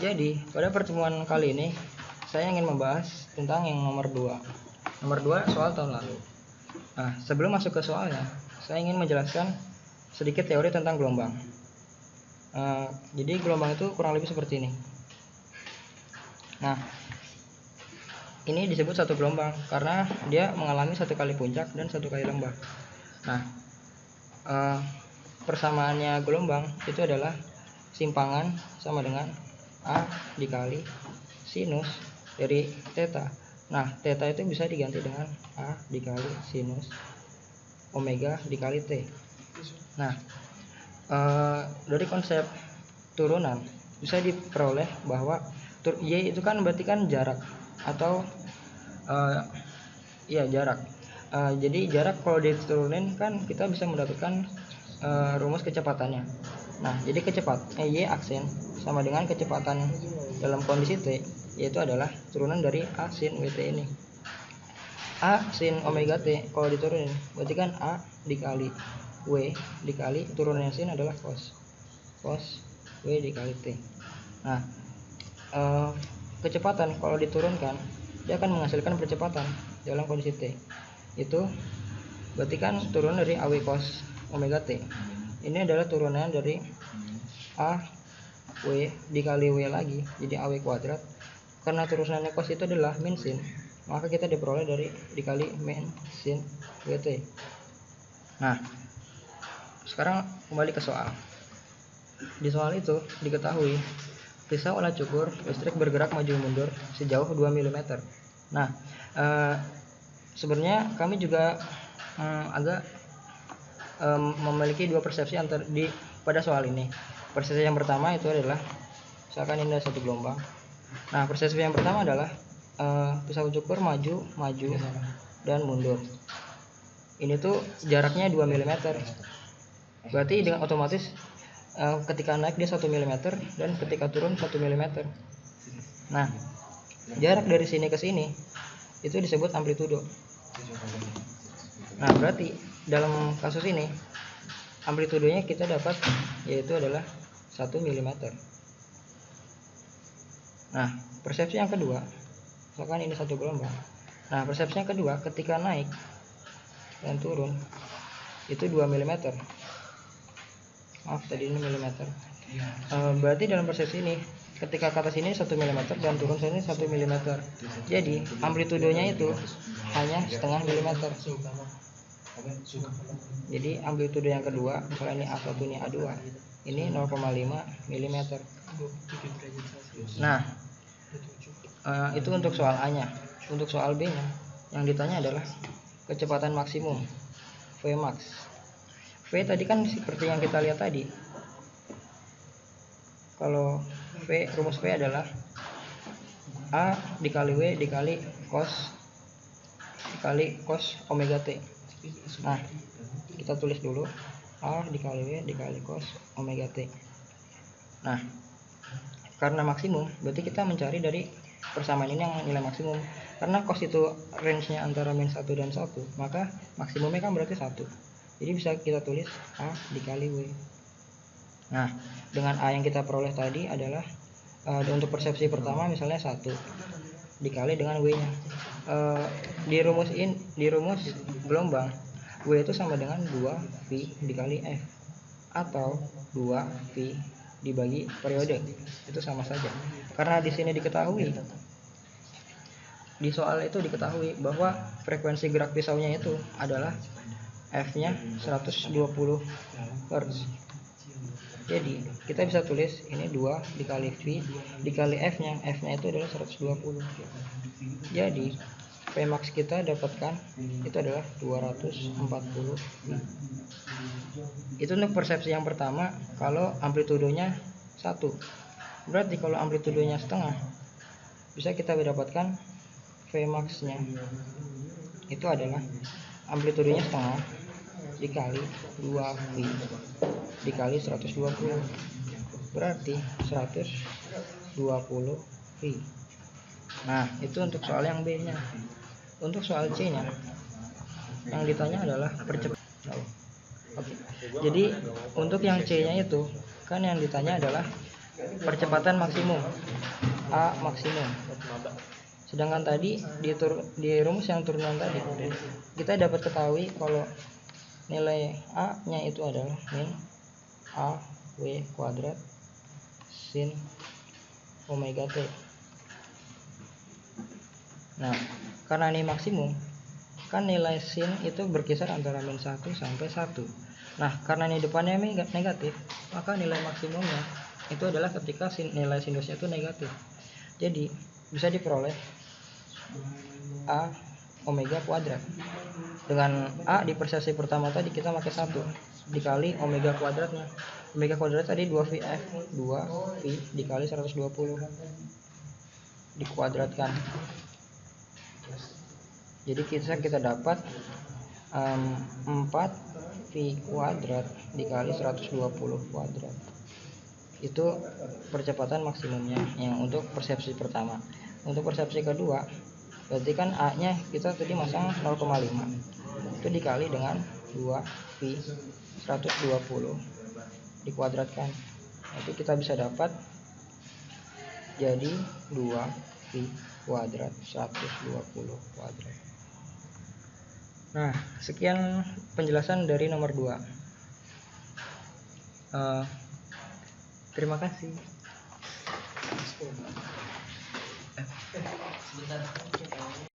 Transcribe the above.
Jadi pada pertemuan kali ini saya ingin membahas tentang yang nomor 2 soal tahun lalu. Nah, sebelum masuk ke soalnya, saya ingin menjelaskan sedikit teori tentang gelombang. Jadi gelombang itu kurang lebih seperti ini. Nah, ini disebut satu gelombang karena dia mengalami satu kali puncak dan satu kali lembah. Nah, persamaannya gelombang itu adalah simpangan sama dengan A dikali sinus dari theta. Nah, theta itu bisa diganti dengan A dikali sinus omega dikali T. Nah, dari konsep turunan bisa diperoleh bahwa Y itu kan berarti kan jarak atau jarak. Jadi jarak kalau diturunin kan kita bisa mendapatkan rumus kecepatannya. Nah, jadi Y aksen sama dengan kecepatan dalam kondisi T, yaitu adalah turunan dari A sin WT ini. A sin omega T kalau diturunin berarti kan A dikali W dikali turunannya sin adalah cos W dikali T. Nah, kecepatan kalau diturunkan dia akan menghasilkan percepatan dalam kondisi T. Itu berarti kan turun dari AW cos omega T. Ini adalah turunan dari A W dikali W lagi jadi AW kuadrat. Karena turunannya cos itu adalah min sin, maka kita diperoleh dari dikali min sin WT. Nah, sekarang kembali ke soal. Di soal itu diketahui pisau alat cukur listrik bergerak maju mundur sejauh 2 mm. Nah, sebenarnya kami juga agak memiliki dua persepsi pada soal ini. Persepsi yang pertama itu adalah misalkan ini ada satu gelombang. Nah, persepsi yang pertama adalah pisau cukur maju dan mundur. Ini tuh jaraknya 2 mm. Berarti dengan otomatis ketika naik dia 1 mm dan ketika turun 1 mm. Nah, jarak dari sini ke sini itu disebut amplitudo. Nah, berarti dalam kasus ini amplitudonya kita dapat yaitu adalah 1 mm. Nah, persepsi yang kedua, misalkan ini satu gelombang. Nah, persepsi yang kedua ketika naik dan turun itu 2 mm. Maaf, tadi ini milimeter. Berarti dalam persepsi ini ketika ke atas ini 1 mm dan turun sini 1 mm. Jadi amplitudonya itu hanya setengah milimeter. Jadi amplitudo yang kedua, misalnya ini A1 ini A2, ini 0,5 mm. Nah, itu untuk soal A-nya. Untuk soal B-nya yang ditanya adalah kecepatan maksimum Vmax. V tadi kan seperti yang kita lihat tadi. Kalau rumus V adalah A dikali W dikali cos omega T. Nah, kita tulis dulu A dikali W dikali cos omega T. Nah, karena maksimum berarti kita mencari dari persamaan ini yang nilai maksimum. Karena cos itu range-nya antara min 1 dan 1, maka maksimumnya kan berarti 1. Jadi bisa kita tulis A dikali W. Nah, dengan A yang kita peroleh tadi adalah untuk persepsi pertama misalnya 1 dikali dengan W-nya. Di rumus gelombang W itu sama dengan 2V dikali F atau 2V dibagi periode. Itu sama saja. Karena di sini diketahui, di soal itu diketahui bahwa frekuensi gerak pisaunya itu adalah F-nya 120 Hz. Jadi kita bisa tulis ini 2 dikali V dikali F-nya itu adalah 120. Jadi Vmax kita dapatkan itu adalah 240 V. Itu untuk persepsi yang pertama kalau amplitudonya 1. Berarti kalau amplitudonya setengah bisa kita dapatkan Vmax-nya itu adalah amplitudonya setengah dikali 2V dikali 120, berarti 120 V. Nah, itu untuk soal yang B nya. Untuk soal C nya yang ditanya adalah percepatan. Oke. Jadi untuk yang C nya itu kan yang ditanya adalah percepatan maksimum A maksimum. Sedangkan tadi di rumus yang turunan tadi kita dapat ketahui kalau nilai A nya itu adalah min A W kuadrat sin omega T. Nah, karena ini maksimum, kan nilai sin itu berkisar antara min 1 sampai 1. Nah, karena ini depannya negatif, maka nilai maksimumnya itu adalah ketika nilai sinusnya itu negatif. Jadi, bisa diperoleh A omega kuadrat. Dengan A di persepsi pertama tadi kita pakai 1 dikali omega kuadratnya. Omega kuadrat tadi 2VF, 2V dikali 120 dikuadratkan. Jadi kita dapat 4V kuadrat dikali 120 kuadrat. Itu percepatan maksimumnya yang untuk persepsi pertama. Untuk persepsi kedua, berarti kan A nya kita tadi masang 0,5, itu dikali dengan 2V 120 dikuadratkan. Nanti kita bisa dapat jadi 2V kuadrat 120 kuadrat. Nah, sekian penjelasan dari nomor 2. Terima kasih.